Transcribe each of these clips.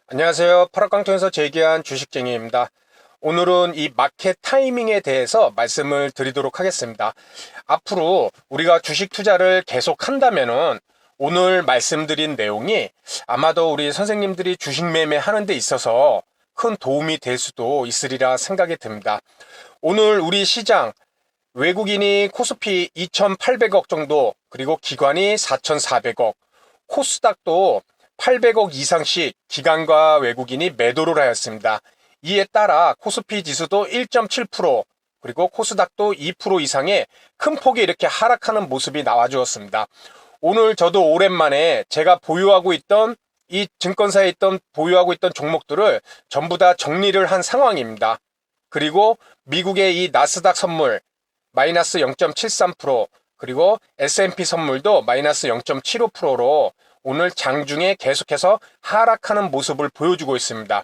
안녕하세요. 파락강통에서 재기한 주식쟁이입니다. 오늘은 이 마켓 타이밍에 대해서 말씀을 드리도록 하겠습니다. 앞으로 우리가 주식 투자를 계속 한다면은 오늘 말씀드린 내용이 아마도 우리 선생님들이 주식 매매 하는 데 있어서 큰 도움이 될 수도 있으리라 생각이 듭니다. 오늘 우리 시장 외국인이 코스피 2,800억 정도, 그리고 기관이 4,400억, 코스닥도 800억 이상씩 기관과 외국인이 매도를 하였습니다. 이에 따라 코스피 지수도 1.7%, 그리고 코스닥도 2% 이상의 큰 폭이 이렇게 하락하는 모습이 나와주었습니다. 오늘 저도 오랜만에 제가 보유하고 있던 이 증권사에 보유하고 있던 종목들을 전부 다 정리를 한 상황입니다. 그리고 미국의 이 나스닥 선물 마이너스 0.73%, 그리고 S&P 선물도 마이너스 0.75%로 오늘 장중에 계속해서 하락하는 모습을 보여주고 있습니다.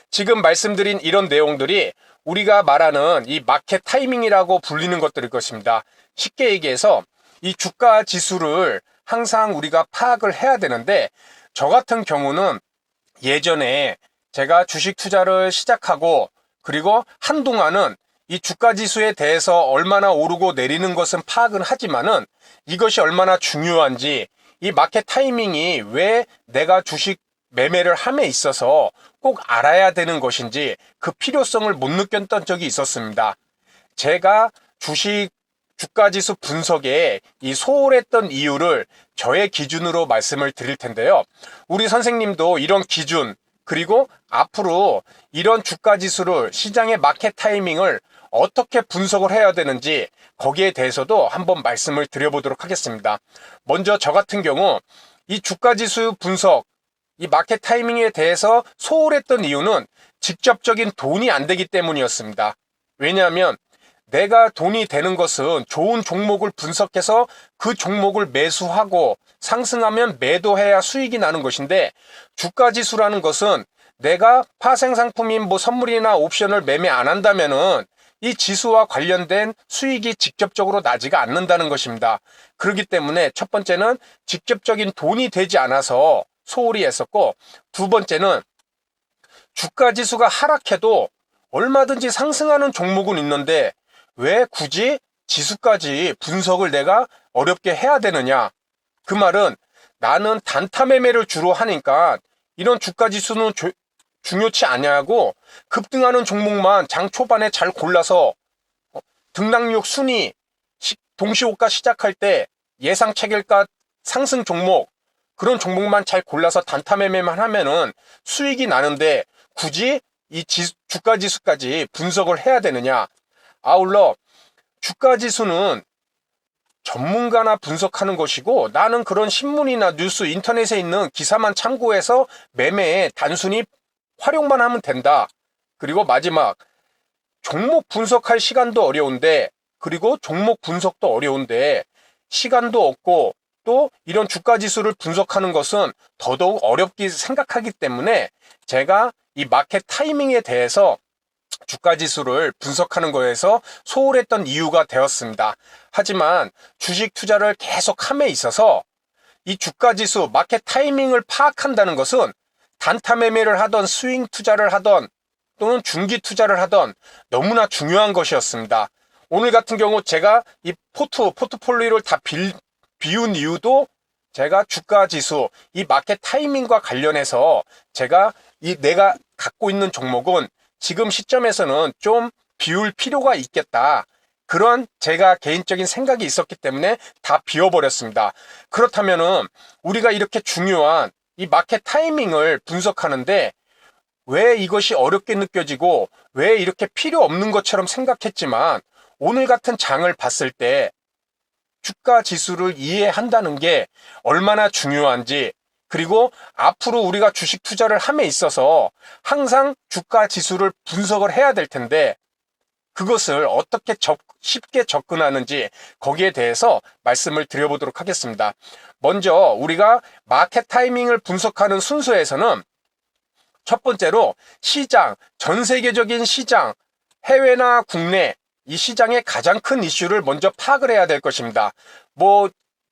지금 말씀드린 이런 내용들이 우리가 말하는 이 마켓 타이밍이라고 불리는 것들일 것입니다. 쉽게 얘기해서 이 주가 지수를 항상 우리가 파악을 해야 되는데, 저 같은 경우는 예전에 제가 주식 투자를 시작하고 그리고 한동안은 이 주가 지수에 대해서 얼마나 오르고 내리는 것은 파악은 하지만은 이것이 얼마나 중요한지, 이 마켓 타이밍이 왜 내가 주식 매매를 함에 있어서 꼭 알아야 되는 것인지 그 필요성을 못 느꼈던 적이 있었습니다. 제가 주가 지수 분석에 이 소홀했던 이유를 저의 기준으로 말씀을 드릴 텐데요. 우리 선생님도 이런 기준, 그리고 앞으로 이런 주가 지수를, 시장의 마켓 타이밍을 어떻게 분석을 해야 되는지 거기에 대해서도 한번 말씀을 드려보도록 하겠습니다. 먼저 저 같은 경우 이 주가 지수 분석, 이 마켓 타이밍에 대해서 소홀했던 이유는 직접적인 돈이 안 되기 때문이었습니다. 왜냐하면 내가 돈이 되는 것은 좋은 종목을 분석해서 그 종목을 매수하고 상승하면 매도해야 수익이 나는 것인데, 주가 지수라는 것은 내가 파생 상품인 선물이나 옵션을 매매 안 한다면은 이 지수와 관련된 수익이 직접적으로 나지가 않는다는 것입니다. 그렇기 때문에 첫 번째는 직접적인 돈이 되지 않아서 소홀히 했었고, 두 번째는 주가 지수가 하락해도 얼마든지 상승하는 종목은 있는데 왜 굳이 지수까지 분석을 내가 어렵게 해야 되느냐. 그 말은 나는 단타 매매를 주로 하니까 이런 주가 지수는 중요치 않냐고, 급등하는 종목만 장 초반에 잘 골라서 등락률 순위, 동시호가 시작할 때 예상 체결가 상승 종목, 그런 종목만 잘 골라서 단타 매매만 하면은 수익이 나는데 굳이 이 주가 지수까지 분석을 해야 되느냐. 아울러 주가 지수는 전문가나 분석하는 것이고, 나는 그런 신문이나 뉴스, 인터넷에 있는 기사만 참고해서 매매에 단순히 활용만 하면 된다. 그리고 마지막, 종목 분석할 시간도 어려운데, 그리고 종목 분석도 어려운데 시간도 없고 또 이런 주가 지수를 분석하는 것은 더더욱 어렵게 생각하기 때문에 제가 이 마켓 타이밍에 대해서 주가 지수를 분석하는 거에서 소홀했던 이유가 되었습니다. 하지만 주식 투자를 계속 함에 있어서 이 주가 지수, 마켓 타이밍을 파악한다는 것은 단타 매매를 하던, 스윙 투자를 하던, 또는 중기 투자를 하던 너무나 중요한 것이었습니다. 오늘 같은 경우 제가 이 포트폴리오를 다 비운 이유도 제가 주가 지수, 이 마켓 타이밍과 관련해서 제가 내가 갖고 있는 종목은 지금 시점에서는 좀 비울 필요가 있겠다, 그런 제가 개인적인 생각이 있었기 때문에 다 비워버렸습니다. 그렇다면은 우리가 이렇게 중요한 이 마켓 타이밍을 분석하는데 왜 이것이 어렵게 느껴지고 왜 이렇게 필요 없는 것처럼 생각했지만, 오늘 같은 장을 봤을 때 주가 지수를 이해한다는 게 얼마나 중요한지, 그리고 앞으로 우리가 주식 투자를 함에 있어서 항상 주가 지수를 분석을 해야 될 텐데 그것을 어떻게 쉽게 접근하는지 거기에 대해서 말씀을 드려보도록 하겠습니다. 먼저 우리가 마켓 타이밍을 분석하는 순서에서는 첫 번째로 시장, 전 세계적인 시장, 해외나 국내, 이 시장의 가장 큰 이슈를 먼저 파악을 해야 될 것입니다.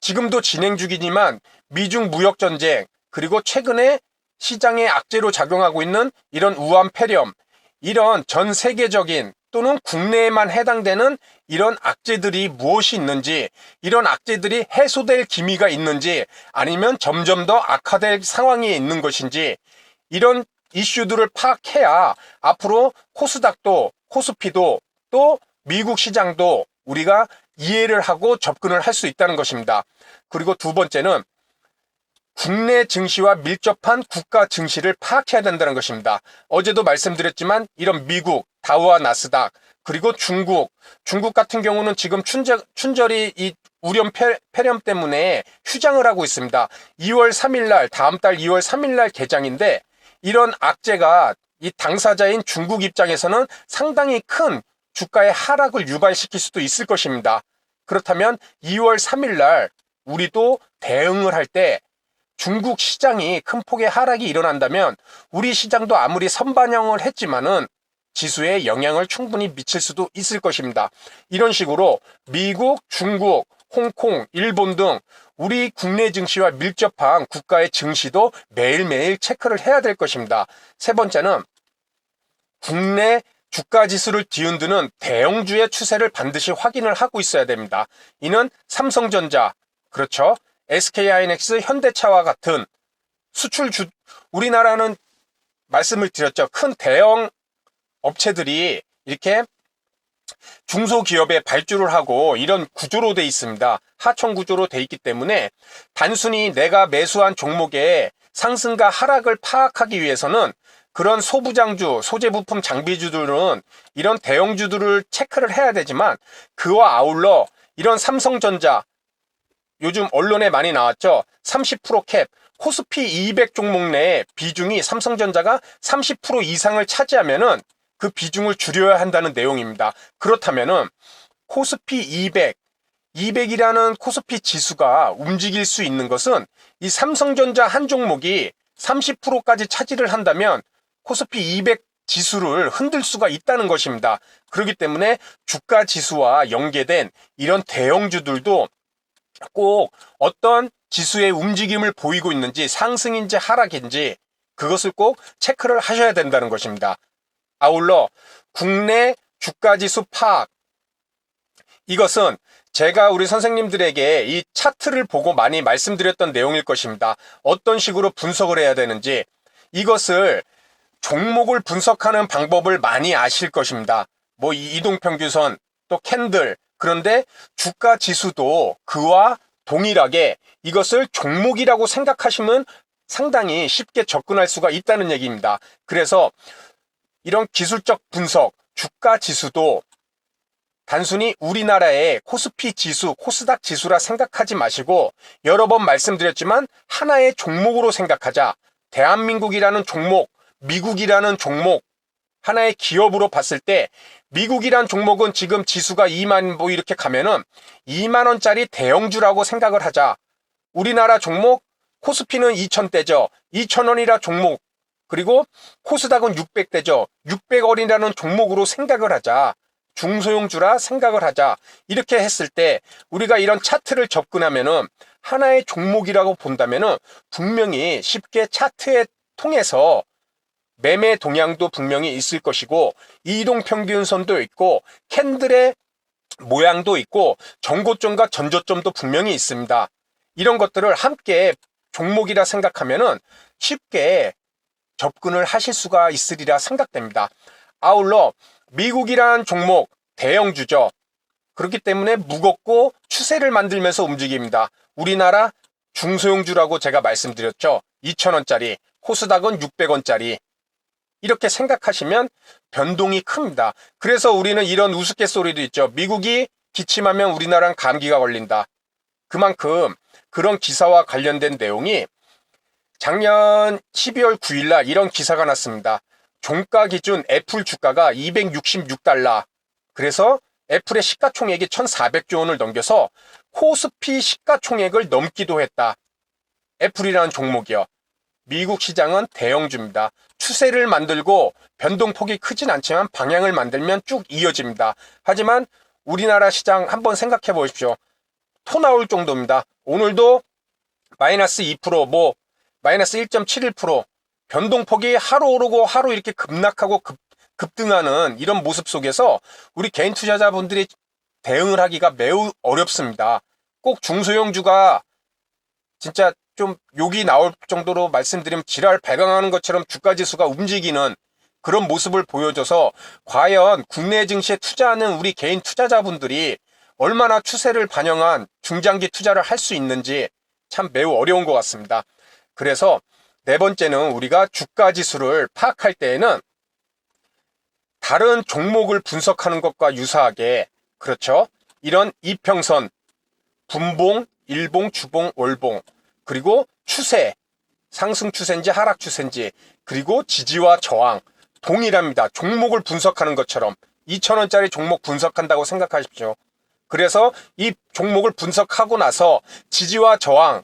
지금도 진행 중이지만 미중 무역 전쟁, 그리고 최근에 시장의 악재로 작용하고 있는 이런 우한 폐렴, 이런 전 세계적인 또는 국내에만 해당되는 이런 악재들이 무엇이 있는지, 이런 악재들이 해소될 기미가 있는지, 아니면 점점 더 악화될 상황이 있는 것인지, 이런 이슈들을 파악해야 앞으로 코스닥도 코스피도 또 미국 시장도 우리가 이해를 하고 접근을 할 수 있다는 것입니다. 그리고 두 번째는 국내 증시와 밀접한 국가 증시를 파악해야 된다는 것입니다. 어제도 말씀드렸지만 이런 미국, 다우와 나스닥, 그리고 중국 같은 경우는 지금 춘절이 이 우련 폐렴 때문에 휴장을 하고 있습니다. 2월 3일 날, 다음 달 2월 3일 날 개장인데, 이런 악재가 이 당사자인 중국 입장에서는 상당히 큰 주가의 하락을 유발시킬 수도 있을 것입니다. 그렇다면 2월 3일 날 우리도 대응을 할 때 중국 시장이 큰 폭의 하락이 일어난다면 우리 시장도 아무리 선반영을 했지만은 지수에 영향을 충분히 미칠 수도 있을 것입니다. 이런 식으로 미국, 중국, 홍콩, 일본 등 우리 국내 증시와 밀접한 국가의 증시도 매일매일 체크를 해야 될 것입니다. 세 번째는 국내 주가 지수를 뒤흔드는 대형주의 추세를 반드시 확인을 하고 있어야 됩니다. 이는 삼성전자, 그렇죠? SK하이닉스, 현대차와 같은 수출주, 우리나라는 말씀을 드렸죠. 큰 대형 업체들이 이렇게 중소기업에 발주를 하고 이런 구조로 돼 있습니다. 하청 구조로 돼 있기 때문에 단순히 내가 매수한 종목의 상승과 하락을 파악하기 위해서는 그런 소부장주, 소재부품 장비주들은 이런 대형주들을 체크를 해야 되지만, 그와 아울러 이런 삼성전자, 요즘 언론에 많이 나왔죠. 30% 캡, 코스피 200 종목 내에 비중이 삼성전자가 30% 이상을 차지하면은 그 비중을 줄여야 한다는 내용입니다. 그렇다면은 코스피 200, 200이라는 코스피 지수가 움직일 수 있는 것은 이 삼성전자 한 종목이 30%까지 차지를 한다면 코스피 200 지수를 흔들 수가 있다는 것입니다. 그렇기 때문에 주가 지수와 연계된 이런 대형주들도 꼭 어떤 지수의 움직임을 보이고 있는지, 상승인지 하락인지 그것을 꼭 체크를 하셔야 된다는 것입니다. 아울러 국내 주가지수 파악, 이것은 제가 우리 선생님들에게 이 차트를 보고 많이 말씀드렸던 내용일 것입니다. 어떤 식으로 분석을 해야 되는지, 이것을 종목을 분석하는 방법을 많이 아실 것입니다. 뭐 이동평균선, 또 캔들, 그런데 주가 지수도 그와 동일하게 이것을 종목이라고 생각하시면 상당히 쉽게 접근할 수가 있다는 얘기입니다. 그래서 이런 기술적 분석, 주가 지수도 단순히 우리나라의 코스피 지수, 코스닥 지수라 생각하지 마시고, 여러 번 말씀드렸지만 하나의 종목으로 생각하자. 대한민국이라는 종목, 미국이라는 종목, 하나의 기업으로 봤을 때 미국이란 종목은 지금 지수가 2만 뭐 이렇게 가면은 2만 원짜리 대형주라고 생각을 하자. 우리나라 종목 코스피는 2,000대죠. 2,000원이라 종목. 그리고 코스닥은 600대죠. 600원이라는 종목으로 생각을 하자. 중소형주라 생각을 하자. 이렇게 했을 때 우리가 이런 차트를 접근하면은 하나의 종목이라고 본다면은 분명히 쉽게 차트에 통해서 매매 동향도 분명히 있을 것이고, 이동평균선도 있고, 캔들의 모양도 있고, 전고점과 전저점도 분명히 있습니다. 이런 것들을 함께 종목이라 생각하면은 쉽게 접근을 하실 수가 있으리라 생각됩니다. 아울러 미국이란 종목 대형주죠. 그렇기 때문에 무겁고 추세를 만들면서 움직입니다. 우리나라 중소형주라고 제가 말씀드렸죠. 2,000원짜리, 코스닥은 600원짜리. 이렇게 생각하시면 변동이 큽니다. 그래서 우리는 이런 우스갯소리도 있죠. 미국이 기침하면 우리나라는 감기가 걸린다. 그만큼 그런 기사와 관련된 내용이 작년 12월 9일 날 이런 기사가 났습니다. 종가 기준 애플 주가가 266달러. 그래서 애플의 시가총액이 1,400조 원을 넘겨서 코스피 시가총액을 넘기도 했다. 애플이라는 종목이요. 미국 시장은 대형주입니다. 추세를 만들고 변동폭이 크진 않지만 방향을 만들면 쭉 이어집니다. 하지만 우리나라 시장 한번 생각해 보십시오. 토 나올 정도입니다. 오늘도 마이너스 2%, 마이너스 1.71%, 변동폭이 하루 오르고 하루 이렇게 급락하고 급등하는 이런 모습 속에서 우리 개인 투자자분들이 대응을 하기가 매우 어렵습니다. 꼭 중소형주가 진짜 좀 욕이 나올 정도로 말씀드리면 지랄 발광하는 것처럼 주가지수가 움직이는 그런 모습을 보여줘서 과연 국내 증시에 투자하는 우리 개인 투자자분들이 얼마나 추세를 반영한 중장기 투자를 할 수 있는지 참 매우 어려운 것 같습니다. 그래서 네 번째는 우리가 주가지수를 파악할 때에는 다른 종목을 분석하는 것과 유사하게 그렇죠. 이런 이평선, 분봉, 일봉, 주봉, 월봉 그리고 추세, 상승 추세인지 하락 추세인지 그리고 지지와 저항 동일합니다. 종목을 분석하는 것처럼 2,000원짜리 종목 분석한다고 생각하십시오. 그래서 이 종목을 분석하고 나서 지지와 저항,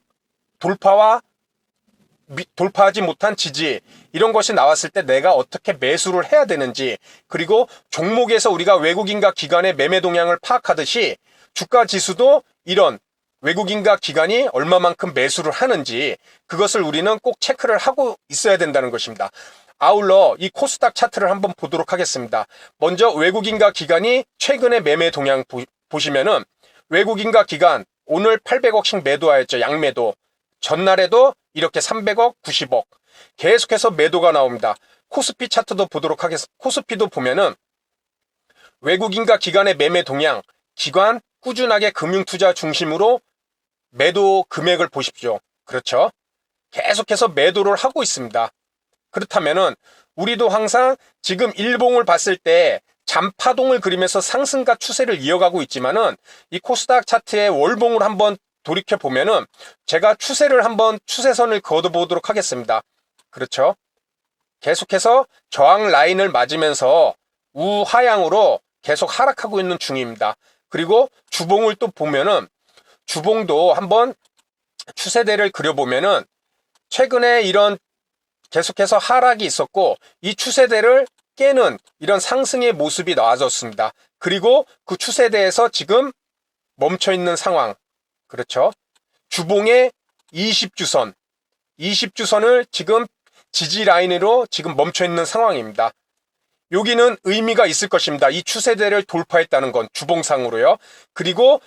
돌파하지 못한 지지 이런 것이 나왔을 때 내가 어떻게 매수를 해야 되는지 그리고 종목에서 우리가 외국인과 기관의 매매 동향을 파악하듯이 주가 지수도 이런 외국인과 기관이 얼마만큼 매수를 하는지 그것을 우리는 꼭 체크를 하고 있어야 된다는 것입니다. 아울러 이 코스닥 차트를 한번 보도록 하겠습니다. 먼저 외국인과 기관이 최근의 매매 동향 보시면은 외국인과 기관 오늘 800억씩 매도하였죠. 양매도. 전날에도 이렇게 300억, 90억 계속해서 매도가 나옵니다. 코스피 차트도 보도록 하겠습니다. 코스피도 보면은 외국인과 기관의 매매 동향, 기관 꾸준하게 금융투자 중심으로 매도 금액을 보십시오. 그렇죠? 계속해서 매도를 하고 있습니다. 그렇다면은 우리도 항상 지금 일봉을 봤을 때 잔파동을 그리면서 상승과 추세를 이어가고 있지만은 이 코스닥 차트의 월봉을 한번 돌이켜 보면은 제가 추세를 한번 추세선을 그어보도록 하겠습니다. 그렇죠? 계속해서 저항 라인을 맞으면서 우하향으로 계속 하락하고 있는 중입니다. 그리고 주봉을 또 보면은 주봉도 한번 추세대를 그려보면은 최근에 이런 계속해서 하락이 있었고 이 추세대를 깨는 이런 상승의 모습이 나와졌습니다. 그리고 그 추세대에서 지금 멈춰있는 상황. 그렇죠? 주봉의 20주선을 지금 지지 라인으로 지금 멈춰있는 상황입니다. 여기는 의미가 있을 것입니다. 이 추세대를 돌파했다는 건 주봉상으로요. 그리고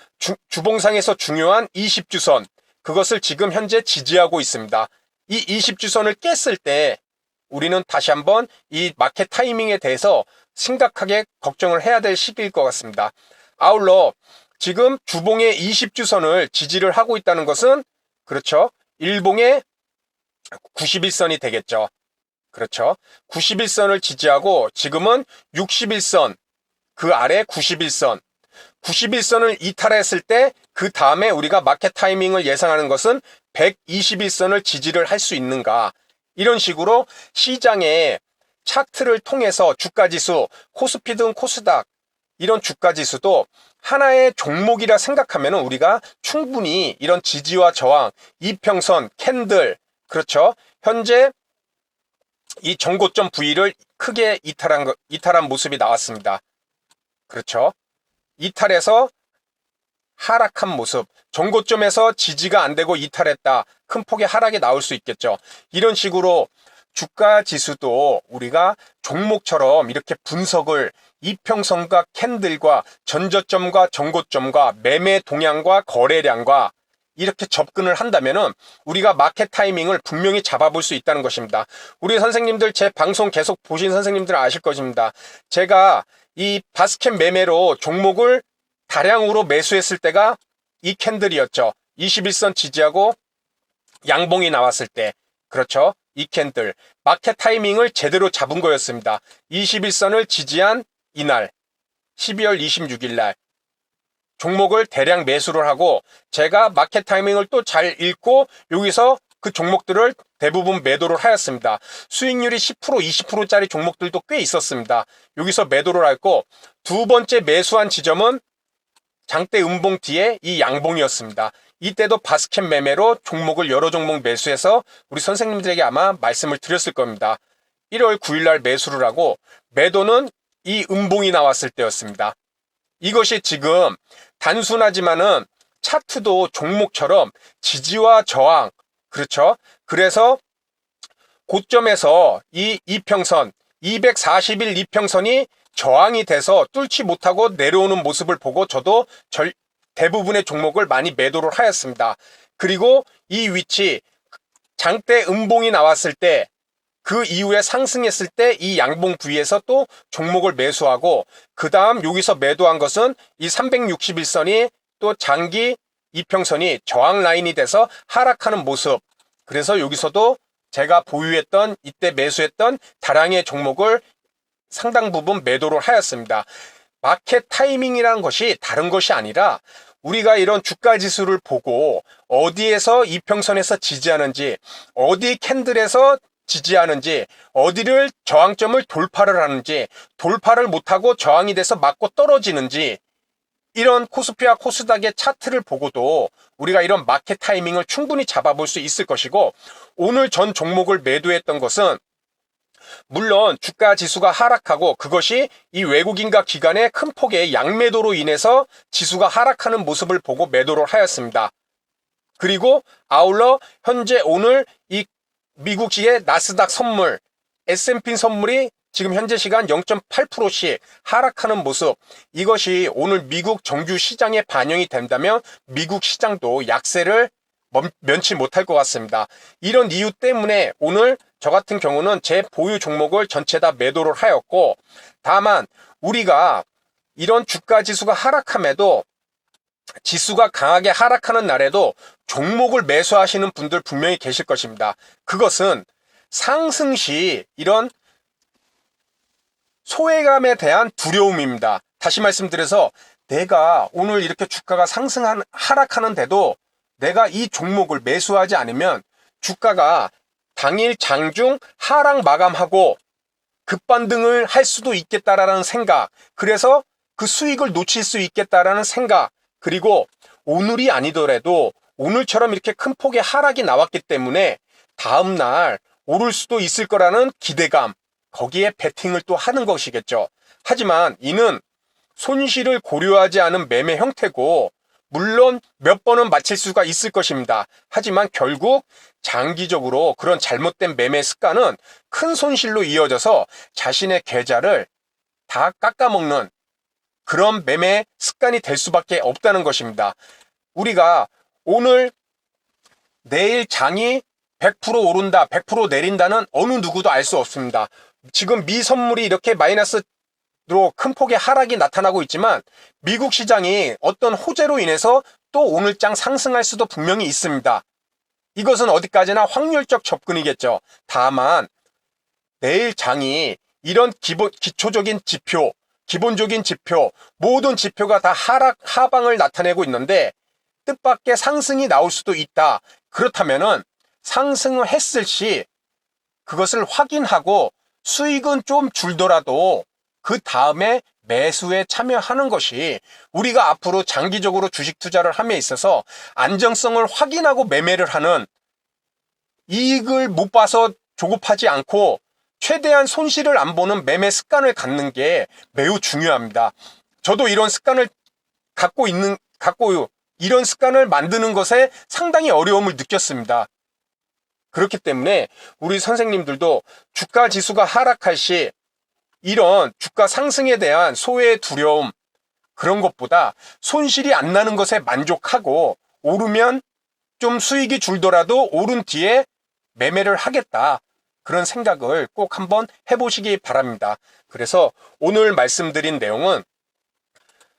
주봉상에서 중요한 20주선 그것을 지금 현재 지지하고 있습니다. 이 20주선을 깼을 때 우리는 다시 한번 이 마켓 타이밍에 대해서 심각하게 걱정을 해야 될 시기일 것 같습니다. 아울러 지금 주봉의 20주선을 지지를 하고 있다는 것은 그렇죠. 일봉의 91선이 되겠죠. 그렇죠. 91선을 지지하고 지금은 61선 그 아래 91선을 이탈했을 때 그 다음에 우리가 마켓 타이밍을 예상하는 것은 121선을 지지를 할 수 있는가 이런 식으로 시장의 차트를 통해서 주가지수 코스피든 코스닥 이런 주가지수도 하나의 종목이라 생각하면 우리가 충분히 이런 지지와 저항 이평선 캔들 그렇죠. 현재 이 전고점 부위를 크게 이탈한 모습이 나왔습니다. 그렇죠. 이탈해서 하락한 모습, 전고점에서 지지가 안 되고 이탈했다. 큰 폭의 하락이 나올 수 있겠죠. 이런 식으로 주가 지수도 우리가 종목처럼 이렇게 분석을 이평선과 캔들과 전저점과 전고점과 매매 동향과 거래량과 이렇게 접근을 한다면은 우리가 마켓 타이밍을 분명히 잡아볼 수 있다는 것입니다. 우리 선생님들 제 방송 계속 보신 선생님들은 아실 것입니다. 제가 이 바스켓 매매로 종목을 다량으로 매수했을 때가 이 캔들이었죠. 21선 지지하고 양봉이 나왔을 때 그렇죠. 이 캔들 마켓 타이밍을 제대로 잡은 거였습니다. 21선을 지지한 이날 12월 26일 날 종목을 대량 매수를 하고 제가 마켓 타이밍을 또 잘 읽고 여기서 그 종목들을 대부분 매도를 하였습니다. 수익률이 10% 20%짜리 종목들도 꽤 있었습니다. 여기서 매도를 했고 두 번째 매수한 지점은 장대 음봉 뒤에 이 양봉이었습니다. 이때도 바스켓 매매로 종목을 여러 종목 매수해서 우리 선생님들에게 아마 말씀을 드렸을 겁니다. 1월 9일 날 매수를 하고 매도는 이 음봉이 나왔을 때였습니다. 이것이 지금 단순하지만은 차트도 종목처럼 지지와 저항 그렇죠. 그래서 고점에서 이 이평선 240일 이평선이 저항이 돼서 뚫지 못하고 내려오는 모습을 보고 저도 대부분의 종목을 많이 매도를 하였습니다. 그리고 이 위치 장대 음봉이 나왔을 때 그 이후에 상승했을 때 이 양봉 부위에서 또 종목을 매수하고 그 다음 여기서 매도한 것은 이 361선이 또 장기 이평선이 저항 라인이 돼서 하락하는 모습. 그래서 여기서도 제가 보유했던 이때 매수했던 다량의 종목을 상당 부분 매도를 하였습니다. 마켓 타이밍이라는 것이 다른 것이 아니라 우리가 이런 주가 지수를 보고 어디에서 이평선에서 지지하는지, 어디 캔들에서 지지하는지, 어디를 저항점을 돌파를 하는지, 돌파를 못하고 저항이 돼서 맞고 떨어지는지, 이런 코스피와 코스닥의 차트를 보고도 우리가 이런 마켓 타이밍을 충분히 잡아볼 수 있을 것이고, 오늘 전 종목을 매도했던 것은 물론 주가 지수가 하락하고 그것이 이 외국인과 기관의 큰 폭의 양매도로 인해서 지수가 하락하는 모습을 보고 매도를 하였습니다. 그리고 아울러 현재 오늘 이 미국시의 나스닥 선물, S&P 선물이 지금 현재 시간 0.8%씩 하락하는 모습, 이것이 오늘 미국 정규 시장에 반영이 된다면 미국 시장도 약세를 면치 못할 것 같습니다. 이런 이유 때문에 오늘 저 같은 경우는 제 보유 종목을 전체 다 매도를 하였고, 다만 우리가 이런 주가 지수가 하락함에도 지수가 강하게 하락하는 날에도 종목을 매수하시는 분들 분명히 계실 것입니다. 그것은 상승 시 이런 소외감에 대한 두려움입니다. 다시 말씀드려서 내가 오늘 이렇게 주가가 하락하는데도 내가 이 종목을 매수하지 않으면 주가가 당일 장중 하락 마감하고 급반등을 할 수도 있겠다라는 생각, 그래서 그 수익을 놓칠 수 있겠다라는 생각, 그리고 오늘이 아니더라도 오늘처럼 이렇게 큰 폭의 하락이 나왔기 때문에 다음날 오를 수도 있을 거라는 기대감, 거기에 베팅을 또 하는 것이겠죠. 하지만 이는 손실을 고려하지 않은 매매 형태고, 물론 몇 번은 맞힐 수가 있을 것입니다. 하지만 결국 장기적으로 그런 잘못된 매매 습관은 큰 손실로 이어져서 자신의 계좌를 다 깎아먹는 그런 매매 습관이 될 수밖에 없다는 것입니다. 우리가 오늘 내일 장이 100% 오른다, 100% 내린다는 어느 누구도 알 수 없습니다. 지금 미 선물이 이렇게 마이너스로 큰 폭의 하락이 나타나고 있지만 미국 시장이 어떤 호재로 인해서 또 오늘장 상승할 수도 분명히 있습니다. 이것은 어디까지나 확률적 접근이겠죠. 다만 내일 장이 이런 기초적인 지표, 기본적인 지표, 모든 지표가 다 하방을 나타내고 있는데 뜻밖의 상승이 나올 수도 있다. 그렇다면은 상승을 했을 시 그것을 확인하고 수익은 좀 줄더라도 그 다음에 매수에 참여하는 것이 우리가 앞으로 장기적으로 주식 투자를 함에 있어서 안정성을 확인하고 매매를 하는, 이익을 못 봐서 조급하지 않고 최대한 손실을 안 보는 매매 습관을 갖는 게 매우 중요합니다. 저도 이런 습관을 갖고 이런 습관을 만드는 것에 상당히 어려움을 느꼈습니다. 그렇기 때문에 우리 선생님들도 주가 지수가 하락할 시 이런 주가 상승에 대한 소외의 두려움, 그런 것보다 손실이 안 나는 것에 만족하고 오르면 좀 수익이 줄더라도 오른 뒤에 매매를 하겠다, 그런 생각을 꼭 한번 해보시기 바랍니다. 그래서 오늘 말씀드린 내용은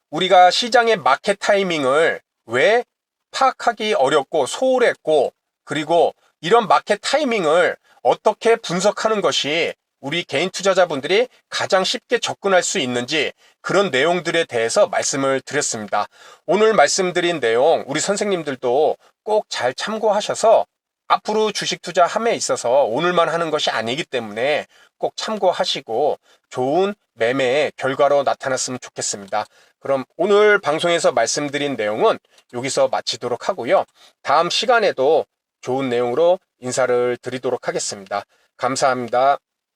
우리가 시장의 마켓 타이밍을 왜 파악하기 어렵고 소홀했고, 그리고 이런 마켓 타이밍을 어떻게 분석하는 것이 우리 개인 투자자분들이 가장 쉽게 접근할 수 있는지, 그런 내용들에 대해서 말씀을 드렸습니다. 오늘 말씀드린 내용 우리 선생님들도 꼭 잘 참고하셔서 앞으로 주식 투자함에 있어서 오늘만 하는 것이 아니기 때문에 꼭 참고하시고 좋은 매매의 결과로 나타났으면 좋겠습니다. 그럼 오늘 방송에서 말씀드린 내용은 여기서 마치도록 하고요. 다음 시간에도 좋은 내용으로 인사를 드리도록 하겠습니다. 감사합니다.